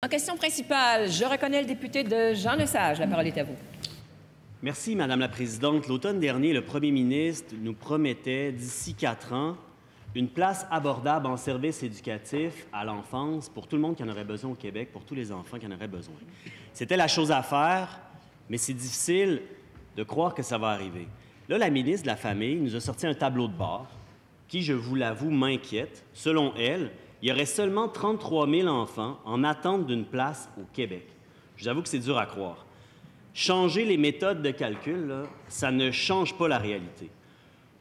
En question principale, je reconnais le député de Jean Lesage. La parole est à vous. Merci, Madame la Présidente. L'automne dernier, le premier ministre nous promettait, d'ici 4 ans, une place abordable en services éducatifs à l'enfance pour tout le monde qui en aurait besoin au Québec, pour tous les enfants qui en auraient besoin. C'était la chose à faire, mais c'est difficile de croire que ça va arriver. Là, la ministre de la Famille nous a sorti un tableau de bord qui, je vous l'avoue, m'inquiète. Selon elle, il y aurait seulement 33 000 enfants en attente d'une place au Québec. Je vous avoue que c'est dur à croire. Changer les méthodes de calcul, là, ça ne change pas la réalité.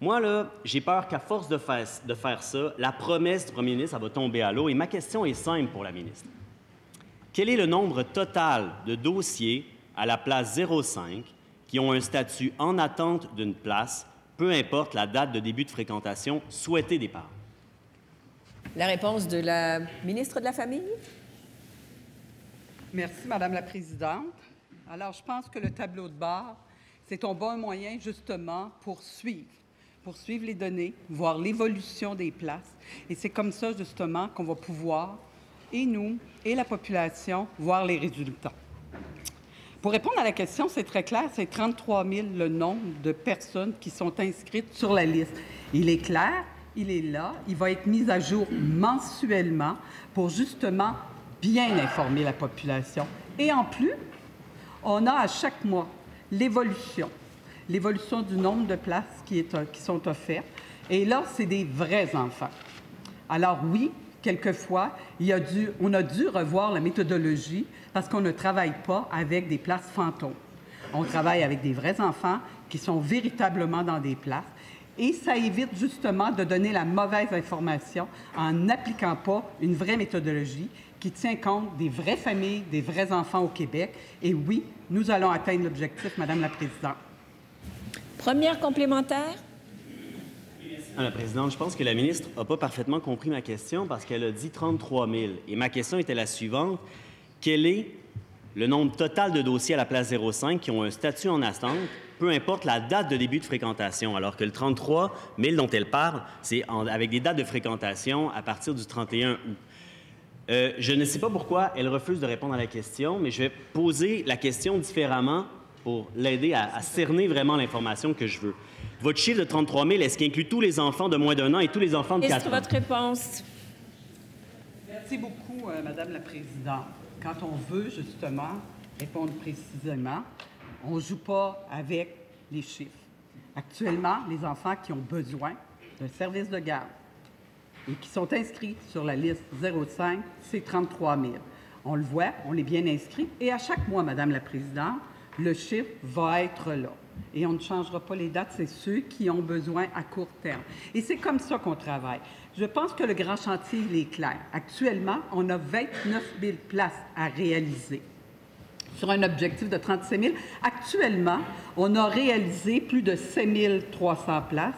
Moi, là, j'ai peur qu'à force de faire ça, la promesse du premier ministre, ça va tomber à l'eau. Et ma question est simple pour la ministre. Quel est le nombre total de dossiers à la place 05 qui ont un statut en attente d'une place, peu importe la date de début de fréquentation souhaitée des parents? La réponse de la ministre de la Famille. Merci, Madame la Présidente. Alors, je pense que le tableau de bord, c'est un bon moyen, justement, pour suivre les données, voir l'évolution des places. Et c'est comme ça, justement, qu'on va pouvoir, et nous, et la population, voir les résultats. Pour répondre à la question, c'est très clair, c'est 33 000 le nombre de personnes qui sont inscrites sur la liste. Il est clair, il est là, il va être mis à jour mensuellement pour, justement, bien informer la population. Et en plus, on a à chaque mois l'évolution du nombre de places qui sont offertes. Et là, c'est des vrais enfants. Alors oui, quelquefois, on a dû revoir la méthodologie parce qu'on ne travaille pas avec des places fantômes. On travaille avec des vrais enfants qui sont véritablement dans des places. Et ça évite justement de donner la mauvaise information en n'appliquant pas une vraie méthodologie qui tient compte des vraies familles, des vrais enfants au Québec. Et oui, nous allons atteindre l'objectif, Madame la Présidente. Première complémentaire. Madame la Présidente, je pense que la ministre n'a pas parfaitement compris ma question parce qu'elle a dit 33 000. Et ma question était la suivante. Quel est le nombre total de dossiers à la place 05 qui ont un statut en attente, peu importe la date de début de fréquentation, alors que le 33 000 dont elle parle, c'est avec des dates de fréquentation à partir du 31 août. Je ne sais pas pourquoi elle refuse de répondre à la question, mais je vais poser la question différemment pour l'aider à cerner vraiment l'information que je veux. Votre chiffre de 33 000, est-ce qu'il inclut tous les enfants de moins d'1 an et tous les enfants de 4 ans? Est-ce votre réponse? Merci beaucoup, Madame la Présidente. Quand on veut, justement, répondre précisément, on ne joue pas avec les chiffres. Actuellement, les enfants qui ont besoin d'un service de garde et qui sont inscrits sur la liste 05, c'est 33 000. On le voit, on est bien inscrit. Et à chaque mois, Madame la Présidente, le chiffre va être là. Et on ne changera pas les dates, c'est ceux qui ont besoin à court terme. Et c'est comme ça qu'on travaille. Je pense que le grand chantier, il est clair. Actuellement, on a 29 000 places à réaliser sur un objectif de 37 000. Actuellement, on a réalisé plus de 7 300 places.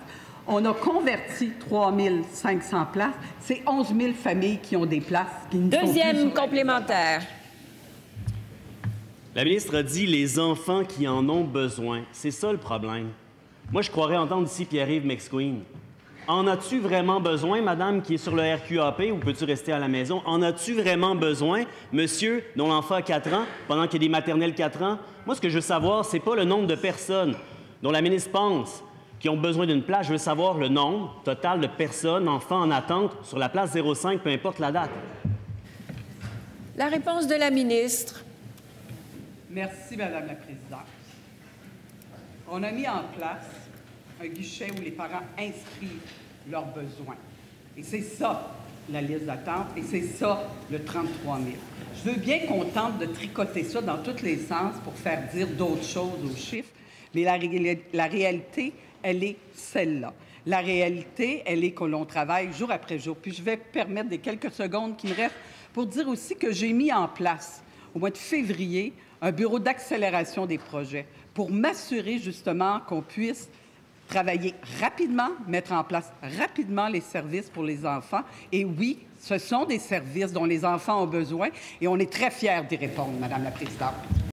On a converti 3 500 places. C'est 11 000 familles qui ont des places qui ne sont plus Deuxième complémentaire. La ministre a dit les enfants qui en ont besoin. C'est ça le problème. Moi, je croirais entendre ici Pierre-Yves McSween. En as-tu vraiment besoin, madame qui est sur le RQAP, ou peux-tu rester à la maison? En as-tu vraiment besoin, monsieur dont l'enfant a 4 ans, pendant qu'il y a des maternelles 4 ans? Moi, ce que je veux savoir, c'est pas le nombre de personnes dont la ministre pense qui ont besoin d'une place. Je veux savoir le nombre total de personnes, enfants en attente, sur la place 05, peu importe la date. La réponse de la ministre. Merci, Madame la Présidente. On a mis en place un guichet où les parents inscrivent leurs besoins. Et c'est ça, la liste d'attente, et c'est ça, le 33 000. Je veux bien qu'on tente de tricoter ça dans tous les sens pour faire dire d'autres choses aux chiffres, mais la réalité, elle est celle-là. La réalité, elle est que l'on travaille jour après jour. Puis je vais permettre des quelques secondes qui me restent pour dire aussi que j'ai mis en place, au mois de février, un bureau d'accélération des projets pour m'assurer justement qu'on puisse travailler rapidement, mettre en place rapidement les services pour les enfants. Et oui, ce sont des services dont les enfants ont besoin et on est très fiers d'y répondre, Madame la Présidente.